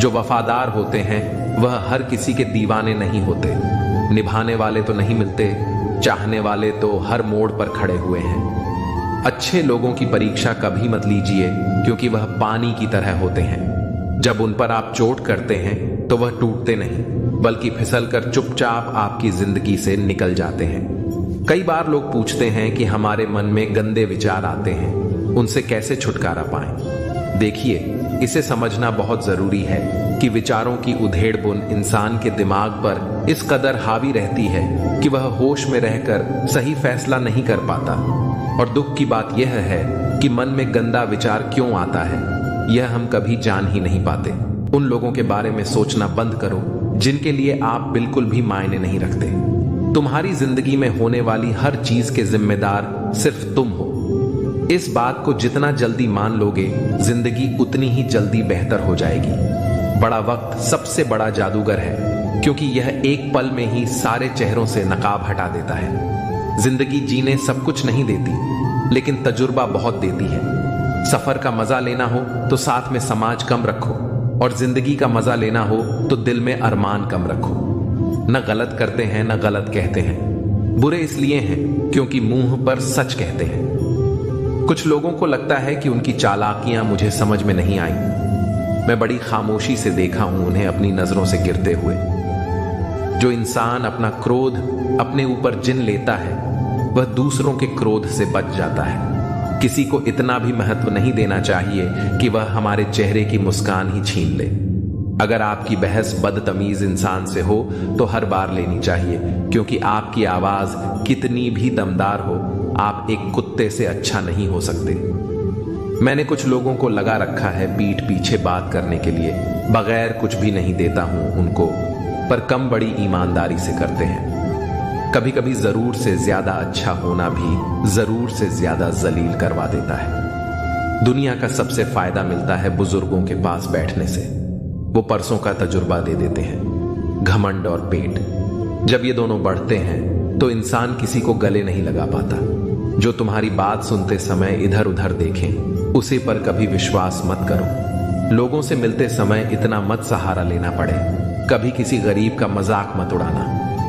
जो वफादार होते हैं वह हर किसी के दीवाने नहीं होते। निभाने वाले तो नहीं मिलते, चाहने वाले तो हर मोड़ पर खड़े हुए हैं। अच्छे लोगों की परीक्षा कभी मत लीजिए, क्योंकि वह पानी की तरह होते हैं। जब उन पर आप चोट करते हैं तो वह टूटते नहीं, बल्कि फिसलकर चुपचाप आपकी जिंदगी से निकल जाते हैं। कई बार लोग पूछते हैं कि हमारे मन में गंदे विचार आते हैं, उनसे कैसे छुटकारा पाएं। देखिए, इसे समझना बहुत जरूरी है कि विचारों की उधेड़ बुन इंसान के दिमाग पर इस कदर हावी रहती है कि वह होश में रहकर सही फैसला नहीं कर पाता। और दुख की बात यह है कि मन में गंदा विचार क्यों आता है, यह हम कभी जान ही नहीं पाते। उन लोगों के बारे में सोचना बंद करो जिनके लिए आप बिल्कुल भी मायने नहीं रखते। तुम्हारी जिंदगी में होने वाली हर चीज के जिम्मेदार सिर्फ तुम हो। इस बात को जितना जल्दी मान लोगे, जिंदगी उतनी ही जल्दी बेहतर हो जाएगी। बड़ा वक्त सबसे बड़ा जादूगर है, क्योंकि यह एक पल में ही सारे चेहरों से नकाब हटा देता है। जिंदगी जीने सब कुछ नहीं देती, लेकिन तजुर्बा बहुत देती है। सफर का मजा लेना हो तो साथ में समाज कम रखो, और जिंदगी का मजा लेना हो तो दिल में अरमान कम रखो। न गलत करते हैं न गलत कहते हैं, बुरे इसलिए हैं क्योंकि मुंह पर सच कहते हैं। कुछ लोगों को लगता है कि उनकी चालाकियां मुझे समझ में नहीं आई। मैं बड़ी खामोशी से देखा हूं उन्हें अपनी नजरों से गिरते हुए। जो इंसान अपना क्रोध अपने ऊपर जिन लेता है, वह दूसरों के क्रोध से बच जाता है। किसी को इतना भी महत्व नहीं देना चाहिए कि वह हमारे चेहरे की मुस्कान ही छीन ले। अगर आपकी बहस बदतमीज इंसान से हो तो हर बार लेनी चाहिए, क्योंकि आपकी आवाज कितनी भी दमदार हो, आप एक कुत्ते से अच्छा नहीं हो सकते। मैंने कुछ लोगों को लगा रखा है पीठ पीछे बात करने के लिए, बगैर कुछ भी नहीं देता हूं उनको, पर कम बड़ी ईमानदारी से करते हैं। कभी कभी जरूर से ज्यादा अच्छा होना भी जरूर से ज्यादा जलील करवा देता है। दुनिया का सबसे फायदा मिलता है बुजुर्गों के पास बैठने से। वो परसों का तजुर्बा दे देते हैं। घमंड और पेट, जब ये दोनों बढ़ते हैं तो इंसान किसी को गले नहीं लगा पाता। जो तुम्हारी बात सुनते समय इधर उधर देखें, उसी पर कभी विश्वास मत करो। लोगों से मिलते समय इतना मत सहारा लेना पड़े। कभी किसी गरीब का मजाक मत उड़ाना,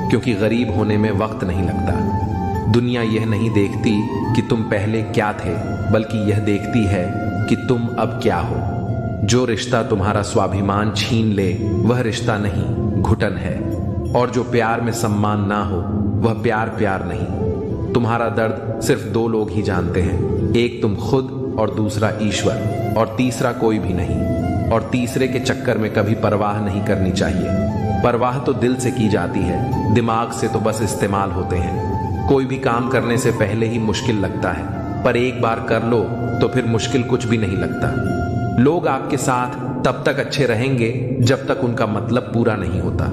क्योंकि गरीब होने में वक्त नहीं लगता। दुनिया यह नहीं देखती कि तुम पहले क्या थे, बल्कि यह देखती है कि तुम अब क्या हो। जो रिश्ता तुम्हारा स्वाभिमान छीन ले, वह रिश्ता नहीं, घुटन है। और जो प्यार में सम्मान ना हो, वह प्यार नहीं। तुम्हारा दर्द सिर्फ दो लोग ही जानते हैं, एक तुम खुद और दूसरा ईश्वर, और तीसरा कोई भी नहीं। और तीसरे के चक्कर में कभी परवाह नहीं करनी चाहिए। परवाह तो दिल से की जाती है, दिमाग से तो बस इस्तेमाल होते हैं। कोई भी काम करने से पहले ही मुश्किल लगता है, पर एक बार कर लो तो फिर मुश्किल कुछ भी नहीं लगता। लोग आपके साथ तब तक अच्छे रहेंगे जब तक उनका मतलब पूरा नहीं होता।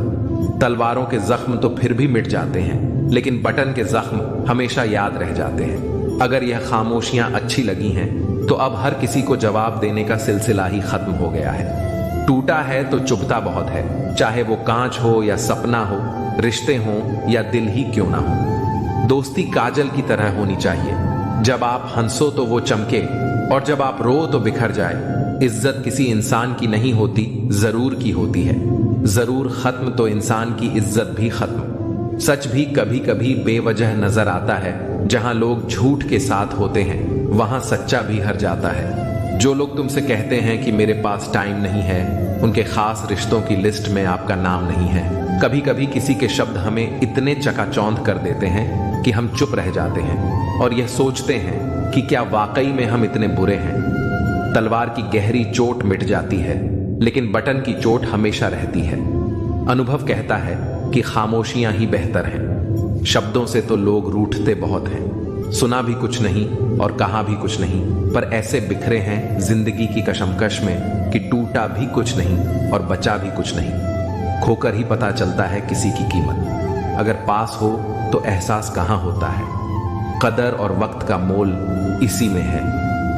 तलवारों के जख्म तो फिर भी मिट जाते हैं, लेकिन बटन के जख्म हमेशा याद रह जाते हैं। अगर यह खामोशियां अच्छी लगी हैं, तो अब हर किसी को जवाब देने का सिलसिला ही खत्म हो गया है। टूटा है तो चुभता बहुत है, चाहे वो कांच हो या सपना हो, रिश्ते हो या दिल ही क्यों ना हो। दोस्ती काजल की तरह होनी चाहिए, जब आप हंसो तो वो चमके, और जब आप रो तो बिखर जाए। इज्जत किसी इंसान की नहीं होती, जरूर की होती है। जरूर खत्म तो इंसान की इज्जत भी खत्म। सच भी कभी कभी बेवजह नजर आता है। जहां लोग झूठ के साथ होते हैं, वहां सच्चा भी हर जाता है। जो लोग तुमसे कहते हैं कि मेरे पास टाइम नहीं है, उनके खास रिश्तों की लिस्ट में आपका नाम नहीं है। कभी कभी किसी के शब्द हमें इतने चकाचौंध कर देते हैं कि हम चुप रह जाते हैं और यह सोचते हैं कि क्या वाकई में हम इतने बुरे हैं। तलवार की गहरी चोट मिट जाती है, लेकिन बटन की चोट हमेशा रहती है। अनुभव कहता है कि खामोशियां ही बेहतर हैं। शब्दों से तो लोग रूठते बहुत हैं। सुना भी कुछ नहीं और कहा भी कुछ नहीं, पर ऐसे बिखरे हैं जिंदगी की कशमकश में कि टूटा भी कुछ नहीं और बचा भी कुछ नहीं। खोकर ही पता चलता है किसी की कीमत। अगर पास हो तो एहसास कहाँ होता है। कदर और वक्त का मोल इसी में है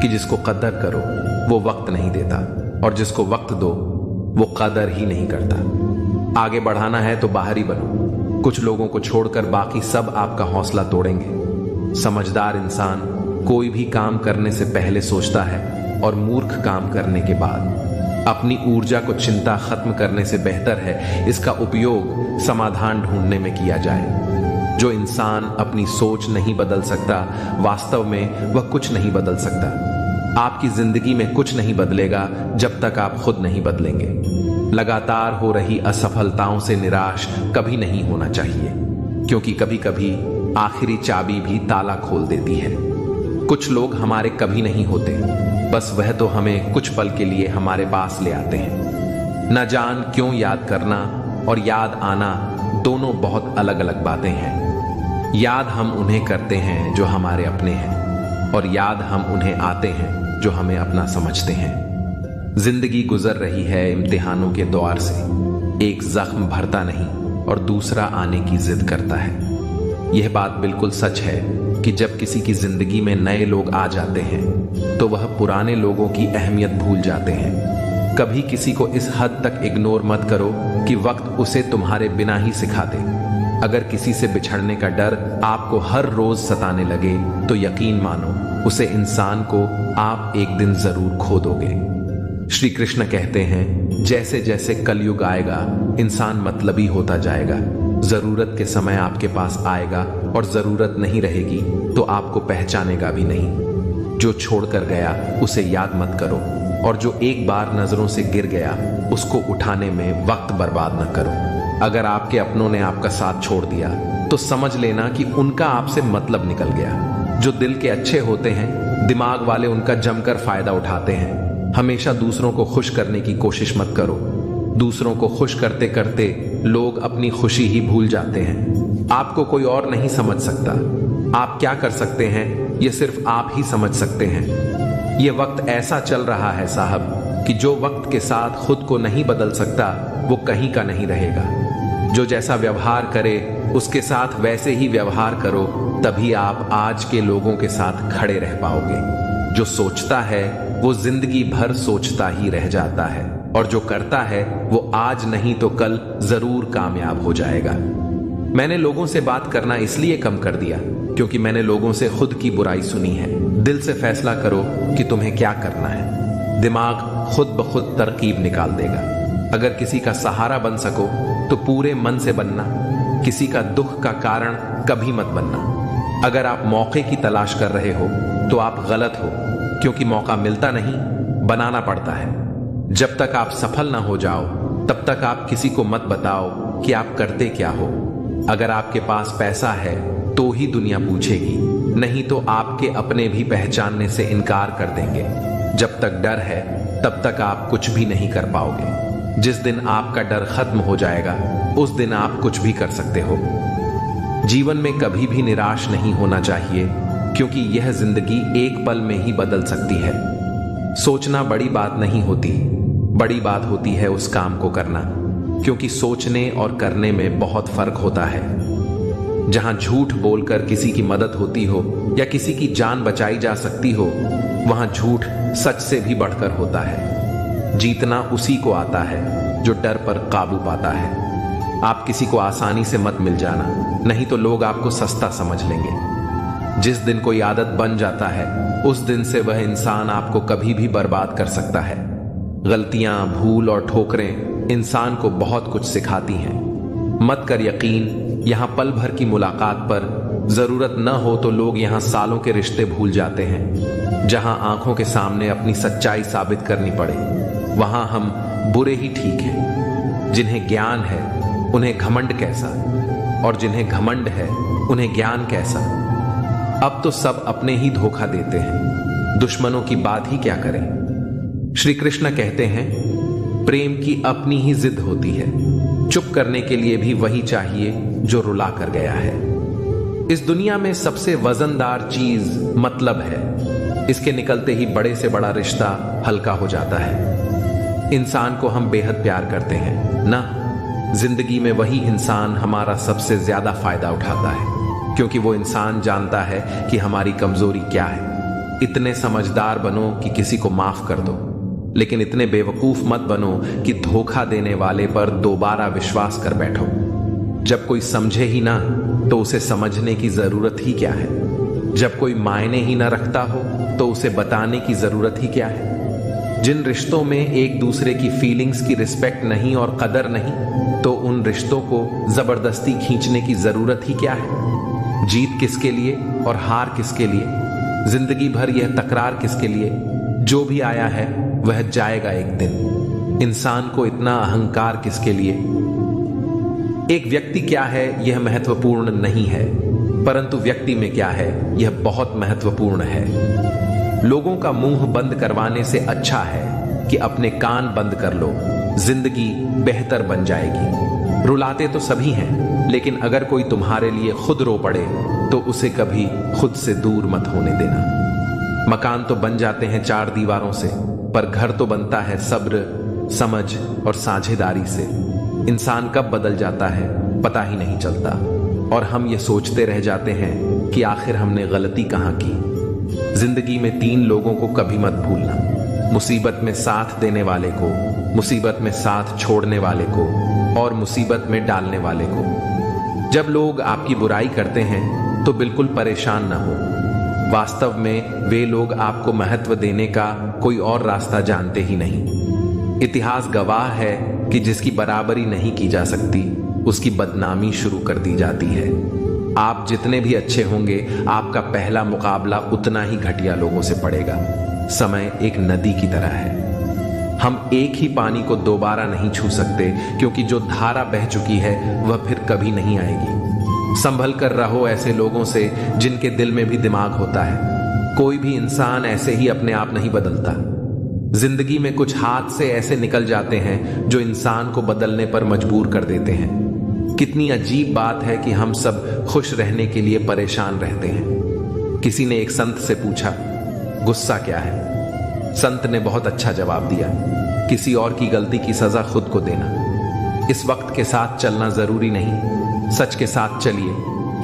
कि जिसको कदर करो वो वक्त नहीं देता, और जिसको वक्त दो वो कदर ही नहीं करता। आगे बढ़ाना है तो बाहरी बनो। कुछ लोगों को छोड़कर बाकी सब आपका हौसला तोड़ेंगे। समझदार इंसान कोई भी काम करने से पहले सोचता है, और मूर्ख काम करने के बाद। अपनी ऊर्जा को चिंता खत्म करने से बेहतर है इसका उपयोग समाधान ढूंढने में किया जाए। जो इंसान अपनी सोच नहीं बदल सकता, वास्तव में वह कुछ नहीं बदल सकता। आपकी जिंदगी में कुछ नहीं बदलेगा जब तक आप खुद नहीं बदलेंगे। लगातार हो रही असफलताओं से निराश कभी नहीं होना चाहिए, क्योंकि कभी कभी आखिरी चाबी भी ताला खोल देती है। कुछ लोग हमारे कभी नहीं होते, बस वह तो हमें कुछ पल के लिए हमारे पास ले आते हैं। न जान क्यों याद करना और याद आना दोनों बहुत अलग अलग बातें हैं। याद हम उन्हें करते हैं जो हमारे अपने हैं, और याद हम उन्हें आते हैं जो हमें अपना समझते हैं। जिंदगी गुजर रही है इम्तिहानों के द्वार से। एक जख्म भरता नहीं और दूसरा आने की जिद करता है। यह बात बिल्कुल सच है कि जब किसी की जिंदगी में नए लोग आ जाते हैं तो वह पुराने लोगों की अहमियत भूल जाते हैं। कभी किसी को इस हद तक इग्नोर मत करो कि वक्त उसे तुम्हारे बिना ही सिखा दे। अगर किसी से बिछड़ने का डर आपको हर रोज सताने लगे तो यकीन मानो उसे इंसान को आप एक दिन जरूर खो दोगे। श्री कृष्ण कहते हैं, जैसे जैसे कलयुग आएगा इंसान मतलबी होता जाएगा। जरूरत के समय आपके पास आएगा और जरूरत नहीं रहेगी तो आपको पहचानेगा भी नहीं। जो छोड़कर गया उसे याद मत करो, और जो एक बार नजरों से गिर गया उसको उठाने में वक्त बर्बाद न करो। अगर आपके अपनों ने आपका साथ छोड़ दिया तो समझ लेना कि उनका आपसे मतलब निकल गया। जो दिल के अच्छे होते हैं, दिमाग वाले उनका जमकर फायदा उठाते हैं। हमेशा दूसरों को खुश करने की कोशिश मत करो। दूसरों को खुश करते करते लोग अपनी खुशी ही भूल जाते हैं। आपको कोई और नहीं समझ सकता। आप क्या कर सकते हैं ये सिर्फ आप ही समझ सकते हैं। ये वक्त ऐसा चल रहा है साहब कि जो वक्त के साथ खुद को नहीं बदल सकता वो कहीं का नहीं रहेगा। जो जैसा व्यवहार करे उसके साथ वैसे ही व्यवहार करो, तभी आप आज के लोगों के साथ खड़े रह पाओगे। जो सोचता है वो जिंदगी भर सोचता ही रह जाता है, और जो करता है वो आज नहीं तो कल जरूर कामयाब हो जाएगा। मैंने लोगों से बात करना इसलिए कम कर दिया क्योंकि मैंने लोगों से खुद की बुराई सुनी है। दिल से फैसला करो कि तुम्हें क्या करना है। दिमाग खुद ब खुद तरकीब निकाल देगा। अगर किसी का सहारा बन सको तो पूरे मन से बनना। किसी का दुख का कारण कभी मत बनना। अगर आप मौके की तलाश कर रहे हो तो आप गलत हो, क्योंकि मौका मिलता नहीं, बनाना पड़ता है। जब तक आप सफल ना हो जाओ तब तक आप किसी को मत बताओ कि आप करते क्या हो। अगर आपके पास पैसा है तो ही दुनिया पूछेगी, नहीं तो आपके अपने भी पहचानने से इनकार कर देंगे। जब तक डर है तब तक आप कुछ भी नहीं कर पाओगे। जिस दिन आपका डर खत्म हो जाएगा उस दिन आप कुछ भी कर सकते हो। जीवन में कभी भी निराश नहीं होना चाहिए, क्योंकि यह जिंदगी एक पल में ही बदल सकती है। सोचना बड़ी बात नहीं होती, बड़ी बात होती है उस काम को करना, क्योंकि सोचने और करने में बहुत फर्क होता है। जहां झूठ बोलकर किसी की मदद होती हो या किसी की जान बचाई जा सकती हो, वहां झूठ सच से भी बढ़कर होता है। जीतना उसी को आता है जो डर पर काबू पाता है। आप किसी को आसानी से मत मिल जाना, नहीं तो लोग आपको सस्ता समझ लेंगे। जिस दिन कोई आदत बन जाता है उस दिन से वह इंसान आपको कभी भी बर्बाद कर सकता है। गलतियां, भूल और ठोकरें इंसान को बहुत कुछ सिखाती हैं। मत कर यकीन, यहां पल भर की मुलाकात पर जरूरत न हो तो लोग यहां सालों के रिश्ते भूल जाते हैं। जहां आंखों के सामने अपनी सच्चाई साबित करनी पड़े वहां हम बुरे ही ठीक हैं। जिन्हें ज्ञान है उन्हें घमंड कैसा, और जिन्हें घमंड है उन्हें ज्ञान कैसा। अब तो सब अपने ही धोखा देते हैं, दुश्मनों की बात ही क्या करें। श्री कृष्ण कहते हैं, प्रेम की अपनी ही जिद होती है। चुप करने के लिए भी वही चाहिए जो रुला कर गया है। इस दुनिया में सबसे वजनदार चीज मतलब है। इसके निकलते ही बड़े से बड़ा रिश्ता हल्का हो जाता है। इंसान को हम बेहद प्यार करते हैं ना। जिंदगी में वही इंसान हमारा सबसे ज्यादा फायदा उठाता है, क्योंकि वो इंसान जानता है कि हमारी कमजोरी क्या है। इतने समझदार बनो कि किसी को माफ कर दो, लेकिन इतने बेवकूफ मत बनो कि धोखा देने वाले पर दोबारा विश्वास कर बैठो। जब कोई समझे ही ना तो उसे समझने की जरूरत ही क्या है। जब कोई मायने ही ना रखता हो तो उसे बताने की जरूरत ही क्या है। जिन रिश्तों में एक दूसरे की फीलिंग्स की रिस्पेक्ट नहीं और कदर नहीं, तो उन रिश्तों को जबरदस्ती खींचने की जरूरत ही क्या है? जीत किसके लिए और हार किसके लिए? जिंदगी भर यह तकरार किसके लिए? जो भी आया है वह जाएगा एक दिन। इंसान को इतना अहंकार किसके लिए? एक व्यक्ति क्या है यह महत्वपूर्ण नहीं है, परंतु व्यक्ति में क्या है यह बहुत महत्वपूर्ण है। लोगों का मुंह बंद करवाने से अच्छा है कि अपने कान बंद कर लो, जिंदगी बेहतर बन जाएगी। रुलाते तो सभी हैं, लेकिन अगर कोई तुम्हारे लिए खुद रो पड़े तो उसे कभी खुद से दूर मत होने देना। मकान तो बन जाते हैं चार दीवारों से, पर घर तो बनता है सब्र, समझ और साझेदारी से। इंसान कब बदल जाता है पता ही नहीं चलता, और हम ये सोचते रह जाते हैं कि आखिर हमने गलती कहाँ की। जिंदगी में तीन लोगों को कभी मत भूलना, मुसीबत में साथ देने वाले को, मुसीबत में साथ छोड़ने वाले को और मुसीबत में डालने वाले को। जब लोग आपकी बुराई करते हैं तो बिल्कुल परेशान ना हो। वास्तव में वे लोग आपको महत्व देने का कोई और रास्ता जानते ही नहीं। इतिहास गवाह है कि जिसकी बराबरी नहीं की जा सकती उसकी बदनामी शुरू कर दी जाती है। आप जितने भी अच्छे होंगे, आपका पहला मुकाबला उतना ही घटिया लोगों से पड़ेगा। समय एक नदी की तरह है, हम एक ही पानी को दोबारा नहीं छू सकते, क्योंकि जो धारा बह चुकी है वह फिर कभी नहीं आएगी। संभल कर रहो ऐसे लोगों से जिनके दिल में भी दिमाग होता है। कोई भी इंसान ऐसे ही अपने आप नहीं बदलता। जिंदगी में कुछ हाथ से ऐसे निकल जाते हैं जो इंसान को बदलने पर मजबूर कर देते हैं। कितनी अजीब बात है कि हम सब खुश रहने के लिए परेशान रहते हैं। किसी ने एक संत से पूछा, गुस्सा क्या है? संत ने बहुत अच्छा जवाब दिया, किसी और की गलती की सजा खुद को देना। इस वक्त के साथ चलना जरूरी नहीं, सच के साथ चलिए,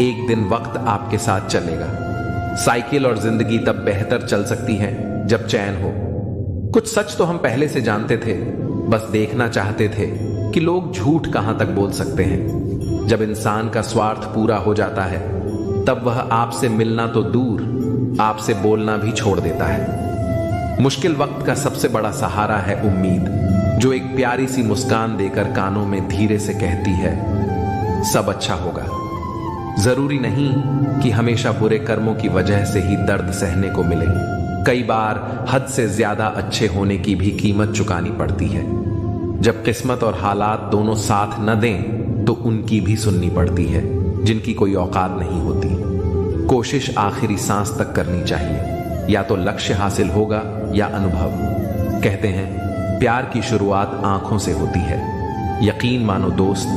एक दिन वक्त आपके साथ चलेगा। साइकिल और जिंदगी तब बेहतर चल सकती है जब चैन हो। कुछ सच तो हम पहले से जानते थे, बस देखना चाहते थे कि लोग झूठ कहां तक बोल सकते हैं। जब इंसान का स्वार्थ पूरा हो जाता है तब वह आपसे मिलना तो दूर, आपसे बोलना भी छोड़ देता है। मुश्किल वक्त का सबसे बड़ा सहारा है उम्मीद, जो एक प्यारी सी मुस्कान देकर कानों में धीरे से कहती है, सब अच्छा होगा। जरूरी नहीं कि हमेशा बुरे कर्मों की वजह से ही दर्द सहने को मिले। कई बार हद से ज्यादा अच्छे होने की भी कीमत चुकानी पड़ती है। जब किस्मत और हालात दोनों साथ न दें तो उनकी भी सुननी पड़ती है, जिनकी कोई औकात नहीं होती। कोशिश आखिरी सांस तक करनी चाहिए, या तो लक्ष्य हासिल होगा या अनुभव। कहते हैं प्यार की शुरुआत आंखों से होती है। यकीन मानो दोस्त,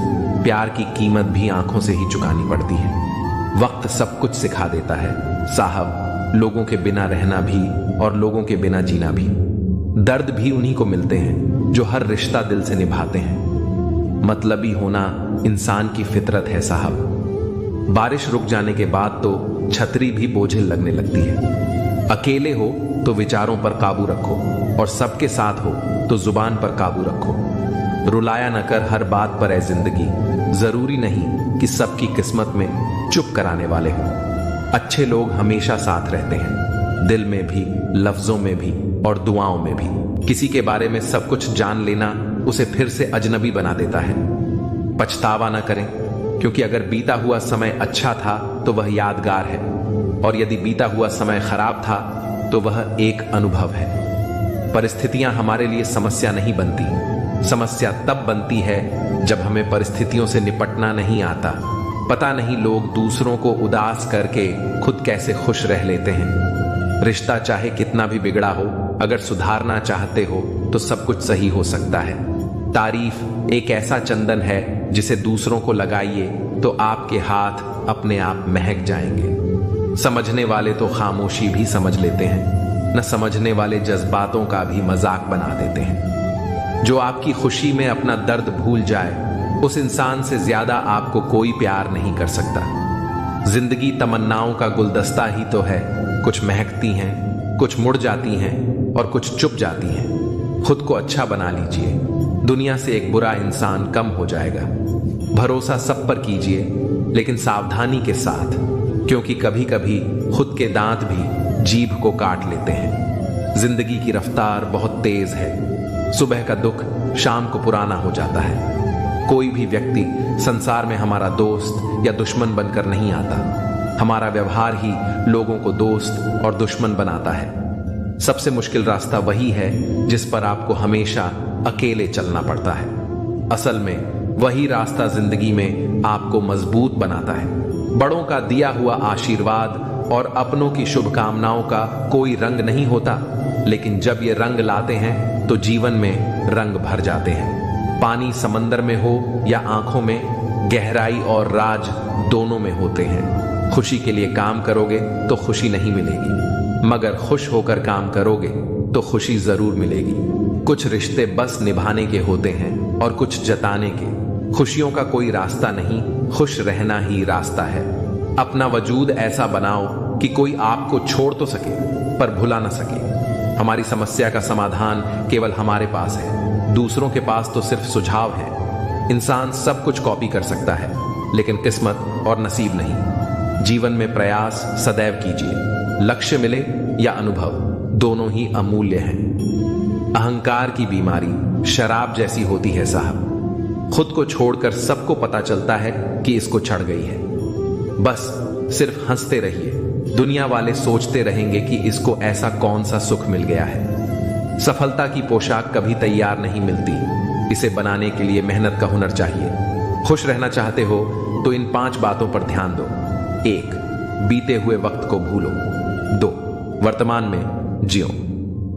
प्यार की कीमत भी आंखों से ही चुकानी पड़ती है। वक्त सब कुछ सिखा देता है साहब, लोगों के बिना रहना भी और लोगों के बिना जीना भी। दर्द भी उन्हीं को मिलते हैं जो हर रिश्ता दिल से निभाते हैं। मतलबी होना इंसान की फितरत है साहब। बारिश रुक जाने के बाद तो छतरी भी बोझिल लगने लगती है। अकेले हो तो विचारों पर काबू रखो, और सबके साथ हो तो जुबान पर काबू रखो। रुलाया न कर हर बात पर है जिंदगी, जरूरी नहीं कि सबकी किस्मत में चुप कराने वाले हो। अच्छे लोग हमेशा साथ रहते हैं, दिल में भी, लफ्जों में भी और दुआओं में भी। किसी के बारे में सब कुछ जान लेना उसे फिर से अजनबी बना देता है। पछतावा न करें, क्योंकि अगर बीता हुआ समय अच्छा था तो वह यादगार है, और यदि बीता हुआ समय खराब था तो वह एक अनुभव है। परिस्थितियां हमारे लिए समस्या नहीं बनती, समस्या तब बनती है जब हमें परिस्थितियों से निपटना नहीं आता। पता नहीं लोग दूसरों को उदास करके खुद कैसे खुश रह लेते हैं। रिश्ता चाहे कितना भी बिगड़ा हो, अगर सुधारना चाहते हो तो सब कुछ सही हो सकता है। तारीफ एक ऐसा चंदन है जिसे दूसरों को लगाइए तो आपके हाथ अपने आप महक जाएंगे। समझने वाले तो खामोशी भी समझ लेते हैं, न समझने वाले जज्बातों का भी मजाक बना देते हैं। जो आपकी खुशी में अपना दर्द भूल जाए, उस इंसान से ज्यादा आपको कोई प्यार नहीं कर सकता। जिंदगी तमन्नाओं का गुलदस्ता ही तो है, कुछ महकती हैं, कुछ मुड़ जाती हैं और कुछ चुप जाती हैं। खुद को अच्छा बना लीजिए, दुनिया से एक बुरा इंसान कम हो जाएगा। भरोसा सब पर कीजिए, लेकिन सावधानी के साथ, क्योंकि कभी कभी खुद के दांत भी जीभ को काट लेते हैं। जिंदगी की रफ्तार बहुत तेज है। सुबह का दुख शाम को पुराना हो जाता है। कोई भी व्यक्ति संसार में हमारा दोस्त या दुश्मन बनकर नहीं आता। हमारा व्यवहार ही लोगों को दोस्त और दुश्मन बनाता है। सबसे मुश्किल रास्ता वही है जिस पर आपको हमेशा अकेले चलना पड़ता है। असल में वही रास्ता जिंदगी में आपको मजबूत बनाता है। बड़ों का दिया हुआ आशीर्वाद और अपनों की शुभकामनाओं का कोई रंग नहीं होता, लेकिन जब ये रंग लाते हैं तो जीवन में रंग भर जाते हैं। पानी समंदर में हो या आंखों में, गहराई और राज दोनों में होते हैं। खुशी के लिए काम करोगे तो खुशी नहीं मिलेगी, मगर खुश होकर काम करोगे तो खुशी जरूर मिलेगी। कुछ रिश्ते बस निभाने के होते हैं और कुछ जताने के। खुशियों का कोई रास्ता नहीं, खुश रहना ही रास्ता है। अपना वजूद ऐसा बनाओ कि कोई आपको छोड़ तो सके पर भुला ना सके। हमारी समस्या का समाधान केवल हमारे पास है, दूसरों के पास तो सिर्फ सुझाव है। इंसान सब कुछ कॉपी कर सकता है, लेकिन किस्मत और नसीब नहीं। जीवन में प्रयास सदैव कीजिए। लक्ष्य मिले या अनुभव, दोनों ही अमूल्य हैं। अहंकार की बीमारी शराब जैसी होती है साहब। खुद को छोड़कर सबको पता चलता है कि इसको चढ़ गई है। बस सिर्फ हंसते रहिए। दुनिया वाले सोचते रहेंगे कि इसको ऐसा कौन सा सुख मिल गया है। सफलता की पोशाक कभी तैयार नहीं मिलती, इसे बनाने के लिए मेहनत का हुनर चाहिए। खुश रहना चाहते हो तो इन 5 बातों पर ध्यान दो। 1. बीते हुए वक्त को भूलो। 2. वर्तमान में जियो।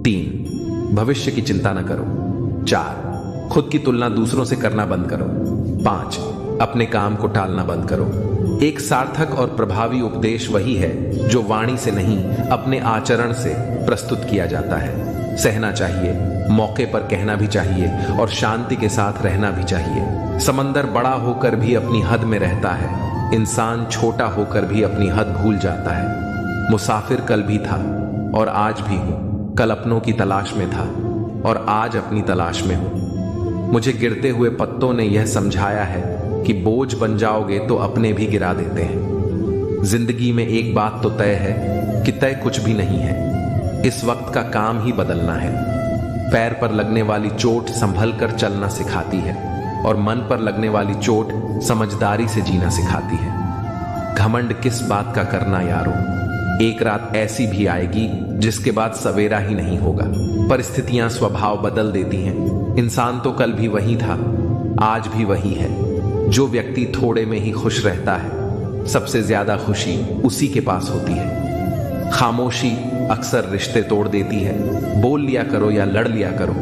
3. भविष्य की चिंता न करो। 4. खुद की तुलना दूसरों से करना बंद करो। 5. अपने काम को टालना बंद करो। एक सार्थक और प्रभावी उपदेश वही है जो वाणी से नहीं, अपने आचरण से प्रस्तुत किया जाता है। सहना चाहिए, मौके पर कहना भी चाहिए और शांति के साथ रहना भी चाहिए। समंदर बड़ा होकर भी अपनी हद में रहता है, इंसान छोटा होकर भी अपनी हद भूल जाता है। मुसाफिर कल भी था और आज भी हूं, कल अपनों की तलाश में था और आज अपनी तलाश में हूं। मुझे गिरते हुए पत्तों ने यह समझाया है कि बोझ बन जाओगे तो अपने भी गिरा देते हैं। जिंदगी में एक बात तो तय है कि तय कुछ भी नहीं है। इस वक्त का काम ही बदलना है। पैर पर लगने वाली चोट संभल कर चलना सिखाती है और मन पर लगने वाली चोट समझदारी से जीना सिखाती है। घमंड किस बात का करना यारो, एक रात ऐसी भी आएगी जिसके बाद सवेरा ही नहीं होगा। परिस्थितियां स्वभाव बदल देती हैं। इंसान तो कल भी वही था, आज भी वही है। जो व्यक्ति थोड़े में ही खुश रहता है, सबसे ज्यादा खुशी उसी के पास होती है। खामोशी अक्सर रिश्ते तोड़ देती है। बोल लिया करो या लड़ लिया करो।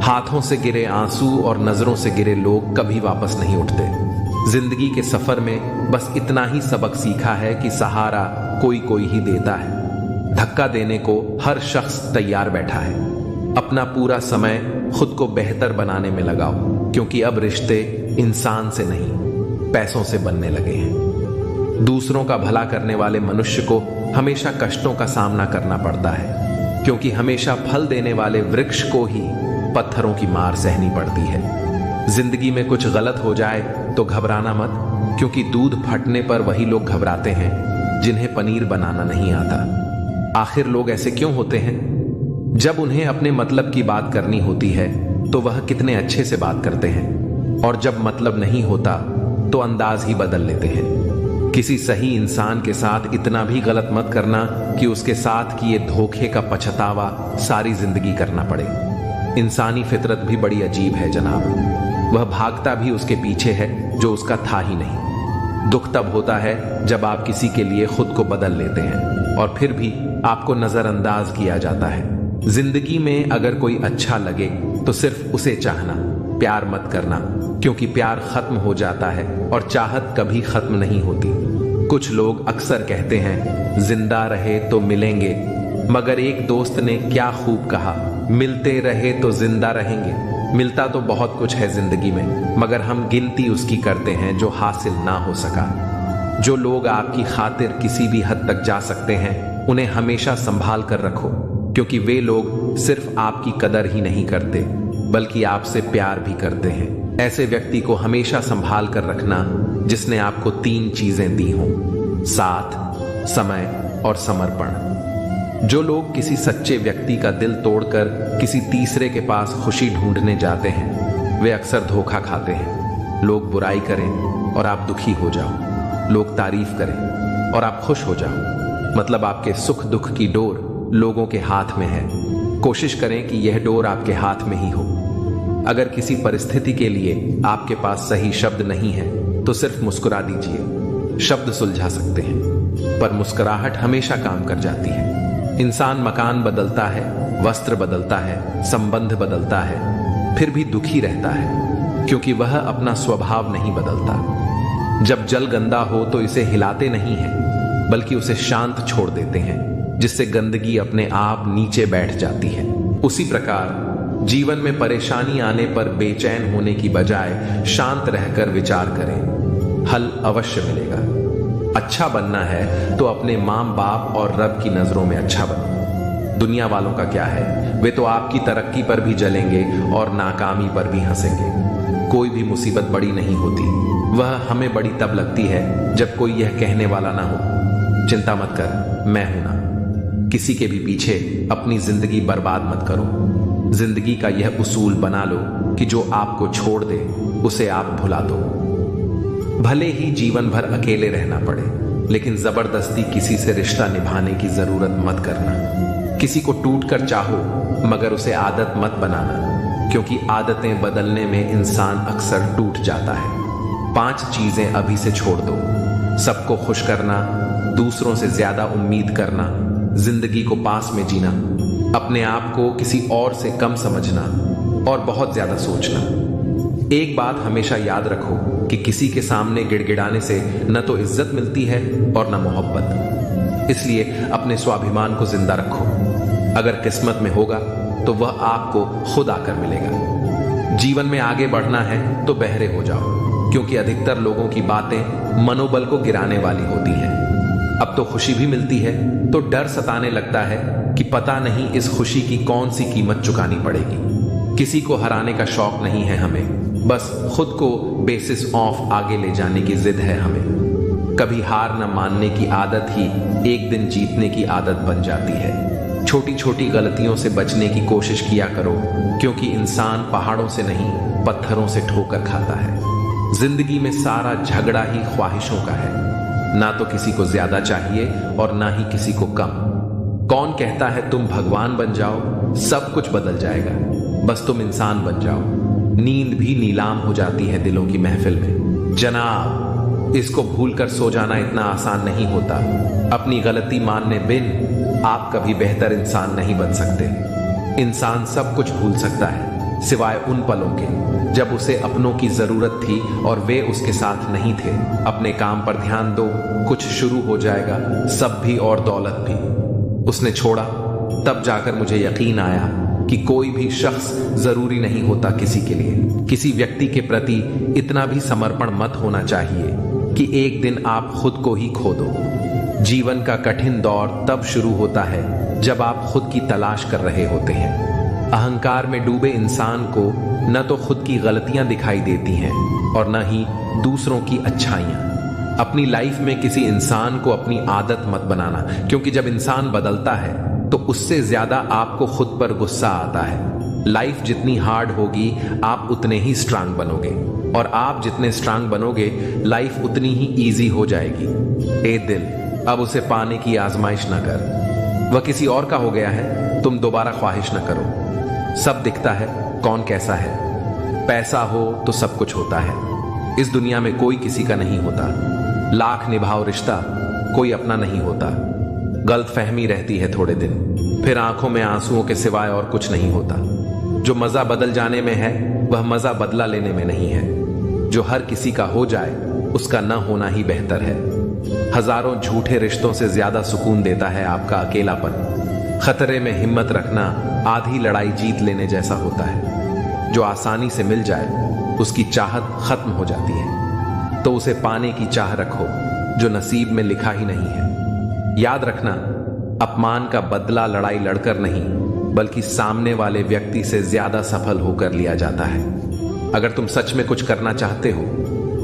हाथों से गिरे आंसू और नजरों से गिरे लोग कभी वापस नहीं उठते। जिंदगी के सफर में बस इतना ही सबक सीखा है कि सहारा कोई कोई ही देता है। धक्का देने को हर शख्स तैयार बैठा है। अपना पूरा समय खुद को बेहतर बनाने में लगाओ, क्योंकि अब रिश्ते इंसान से नहीं, पैसों से बनने लगे हैं। दूसरों का भला करने वाले मनुष्य को हमेशा कष्टों का सामना करना पड़ता है, क्योंकि हमेशा फल देने वाले वृक्ष को ही पत्थरों की मार सहनी पड़ती है। जिंदगी में कुछ गलत हो जाए तो घबराना मत, क्योंकि दूध फटने पर वही लोग घबराते हैं जिन्हें पनीर बनाना नहीं आता। आखिर लोग ऐसे क्यों होते हैं? जब उन्हें अपने मतलब की बात करनी होती है तो वह कितने अच्छे से बात करते हैं, और जब मतलब नहीं होता तो अंदाज ही बदल लेते हैं। किसी सही इंसान के साथ इतना भी गलत मत करना कि उसके साथ किए धोखे का पछतावा सारी जिंदगी करना पड़े। इंसानी फितरत भी बड़ी अजीब है जनाब। वह भागता भी उसके पीछे है जो उसका था ही नहीं। दुख तब होता है जब आप किसी के लिए खुद को बदल लेते हैं और फिर भी आपको नजरअंदाज किया जाता है। जिंदगी में अगर कोई अच्छा लगे तो सिर्फ उसे चाहना, प्यार मत करना, क्योंकि प्यार खत्म हो जाता है और चाहत कभी खत्म नहीं होती। कुछ लोग अक्सर कहते हैं जिंदा रहे तो मिलेंगे, मगर एक दोस्त ने क्या खूब कहा, मिलते रहे तो जिंदा रहेंगे। मिलता तो बहुत कुछ है जिंदगी में, मगर हम गिनती उसकी करते हैं जो हासिल ना हो सका। जो लोग आपकी खातिर किसी भी हद तक जा सकते हैं, उन्हें हमेशा संभाल कर रखो, क्योंकि वे लोग सिर्फ आपकी कदर ही नहीं करते बल्कि आपसे प्यार भी करते हैं। ऐसे व्यक्ति को हमेशा संभाल कर रखना जिसने आपको 3 चीजें दी हों: साथ, समय और समर्पण। जो लोग किसी सच्चे व्यक्ति का दिल तोड़कर किसी तीसरे के पास खुशी ढूंढने जाते हैं, वे अक्सर धोखा खाते हैं। लोग बुराई करें और आप दुखी हो जाओ, लोग तारीफ करें और आप खुश हो जाओ, मतलब आपके सुख दुख की डोर लोगों के हाथ में है। कोशिश करें कि यह डोर आपके हाथ में ही हो। अगर किसी परिस्थिति के लिए आपके पास सही शब्द नहीं है तो सिर्फ मुस्कुरा दीजिए। शब्द सुलझा सकते हैं पर मुस्कुराहट हमेशा काम कर जाती है। इंसान मकान बदलता है, वस्त्र बदलता है, संबंध बदलता है, फिर भी दुखी रहता है क्योंकि वह अपना स्वभाव नहीं बदलता। जब जल गंदा हो तो इसे हिलाते नहीं हैं बल्कि उसे शांत छोड़ देते हैं, जिससे गंदगी अपने आप नीचे बैठ जाती है। उसी प्रकार जीवन में परेशानी आने पर बेचैन होने की बजाय शांत रहकर विचार करें, हल अवश्य मिलेगा। अच्छा बनना है तो अपने माँ बाप और रब की नजरों में अच्छा बनो। दुनिया वालों का क्या है, वे तो आपकी तरक्की पर भी जलेंगे और नाकामी पर भी हंसेंगे। कोई भी मुसीबत बड़ी नहीं होती, वह हमें बड़ी तब लगती है जब कोई यह कहने वाला ना हो, चिंता मत कर, मैं हूं ना। किसी के भी पीछे अपनी जिंदगी बर्बाद मत करो। जिंदगी का यह उसूल बना लो कि जो आपको छोड़ दे उसे आप भुला दो। भले ही जीवन भर अकेले रहना पड़े, लेकिन जबरदस्ती किसी से रिश्ता निभाने की जरूरत मत करना। किसी को टूट कर चाहो मगर उसे आदत मत बनाना, क्योंकि आदतें बदलने में इंसान अक्सर टूट जाता है। 5 चीजें अभी से छोड़ दो। सबको खुश करना, दूसरों से ज्यादा उम्मीद करना, जिंदगी को पास में जीना, अपने आप को किसी और से कम समझना और बहुत ज्यादा सोचना। एक बात हमेशा याद रखो कि किसी के सामने गिड़गिड़ाने से न तो इज्जत मिलती है और न मोहब्बत। इसलिए अपने स्वाभिमान को जिंदा रखो। अगर किस्मत में होगा तो वह आपको खुद आकर मिलेगा। जीवन में आगे बढ़ना है तो बहरे हो जाओ, क्योंकि अधिकतर लोगों की बातें मनोबल को गिराने वाली होती हैं। अब तो खुशी भी मिलती है तो डर सताने लगता है कि पता नहीं इस खुशी की कौन सी कीमत चुकानी पड़ेगी। किसी को हराने का शौक नहीं है हमें, बस खुद को बेसिस ऑफ आगे ले जाने की जिद है हमें। कभी हार न मानने की आदत ही एक दिन जीतने की आदत बन जाती है। छोटी छोटी गलतियों से बचने की कोशिश किया करो, क्योंकि इंसान पहाड़ों से नहीं पत्थरों से ठोकर खाता है। जिंदगी में सारा झगड़ा ही ख्वाहिशों का है। ना तो किसी को ज्यादा चाहिए और ना ही किसी को कम। कौन कहता है तुम भगवान बन जाओ, सब कुछ बदल जाएगा, बस तुम इंसान बन जाओ। नींद भी नीलाम हो जाती है दिलों की महफिल में। जनाब, इसको भूलकर सो जाना इतना आसान नहीं होता। अपनी गलती मानने बिन आप कभी बेहतर इंसान नहीं बन सकते। इंसान सब कुछ भूल सकता है सिवाय उन पलों के जब उसे अपनों की जरूरत थी और वे उसके साथ नहीं थे। अपने काम पर ध्यान दो, कुछ शुरू हो जाएगा, सब भी और दौलत भी। उसने छोड़ा, तब जाकर मुझे यकीन आया कि कोई भी शख्स जरूरी नहीं होता किसी के लिए। किसी व्यक्ति के प्रति इतना भी समर्पण मत होना चाहिए कि एक दिन आप खुद को ही खो दो। जीवन का कठिन दौर तब शुरू होता है जब आप खुद की तलाश कर रहे होते हैं। अहंकार में डूबे इंसान को न तो खुद की गलतियां दिखाई देती हैं और न ही दूसरों की अच्छाइयां। अपनी लाइफ में किसी इंसान को अपनी आदत मत बनाना, क्योंकि जब इंसान बदलता है तो उससे ज्यादा आपको खुद पर गुस्सा आता है। लाइफ जितनी हार्ड होगी आप उतने ही स्ट्रांग बनोगे, और आप जितने स्ट्रांग बनोगे लाइफ उतनी ही इजी हो जाएगी। ए दिल, अब उसे पाने की आजमाइश न कर। वह किसी और का हो गया है, तुम दोबारा ख्वाहिश न करो। सब दिखता है, कौन कैसा है। पैसा हो तो सब कुछ होता है। इस दुनिया में कोई किसी का नहीं होता। लाख निभाओ रिश्ता, कोई अपना नहीं होता। गलतफहमी रहती है थोड़े दिन, फिर आंखों में आंसुओं के सिवाय और कुछ नहीं होता। जो मजा बदल जाने में है वह मजा बदला लेने में नहीं है। जो हर किसी का हो जाए उसका न होना ही बेहतर है। हजारों झूठे रिश्तों से ज्यादा सुकून देता है आपका अकेलापन। खतरे में हिम्मत रखना आधी लड़ाई जीत लेने जैसा होता है। जो आसानी से मिल जाए उसकी चाहत खत्म हो जाती है, तो उसे पाने की चाह रखो जो नसीब में लिखा ही नहीं है। याद रखना, अपमान का बदला लड़ाई लड़कर नहीं बल्कि सामने वाले व्यक्ति से ज्यादा सफल होकर लिया जाता है। अगर तुम सच में कुछ करना चाहते हो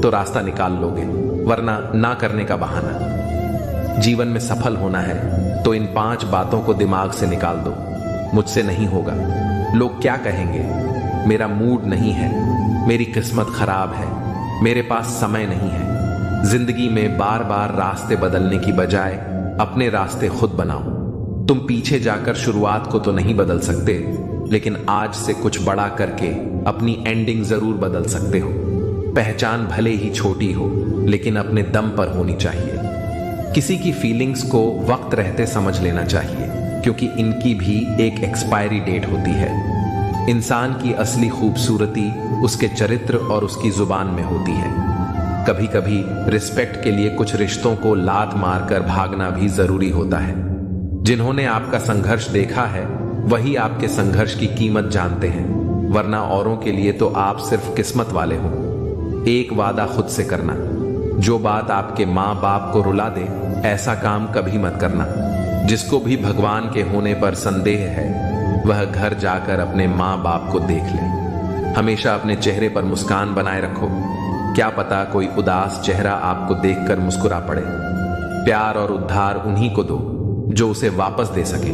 तो रास्ता निकाल लोगे, वरना ना करने का बहाना। जीवन में सफल होना है तो इन 5 बातों को दिमाग से निकाल दो। मुझसे नहीं होगा, लोग क्या कहेंगे, मेरा मूड नहीं है, मेरी किस्मत खराब है, मेरे पास समय नहीं है। जिंदगी में बार बार रास्ते बदलने की बजाय अपने रास्ते खुद बनाओ। तुम पीछे जाकर शुरुआत को तो नहीं बदल सकते, लेकिन आज से कुछ बड़ा करके अपनी एंडिंग जरूर बदल सकते हो। पहचान भले ही छोटी हो, लेकिन अपने दम पर होनी चाहिए। किसी की फीलिंग्स को वक्त रहते समझ लेना चाहिए, क्योंकि इनकी भी एक एक्सपायरी डेट होती है। इंसान की असली खूबसूरती उसके चरित्र और उसकी जुबान में होती है। कभी कभी रिस्पेक्ट के लिए कुछ रिश्तों को लात मारकर भागना भी जरूरी होता है। जिन्होंने आपका संघर्ष देखा है वही आपके संघर्ष की कीमत जानते हैं, वरना औरों के लिए तो आप सिर्फ किस्मत वाले हो। एक वादा खुद से करना, जो बात आपके माँ बाप को रुला दे ऐसा काम कभी मत करना। जिसको भी भगवान के होने पर संदेह है वह घर जाकर अपने माँ बाप को देख ले। हमेशा अपने चेहरे पर मुस्कान बनाए रखो, क्या पता कोई उदास चेहरा आपको देखकर मुस्कुरा पड़े। प्यार और उद्धार उन्हीं को दो जो उसे वापस दे सके।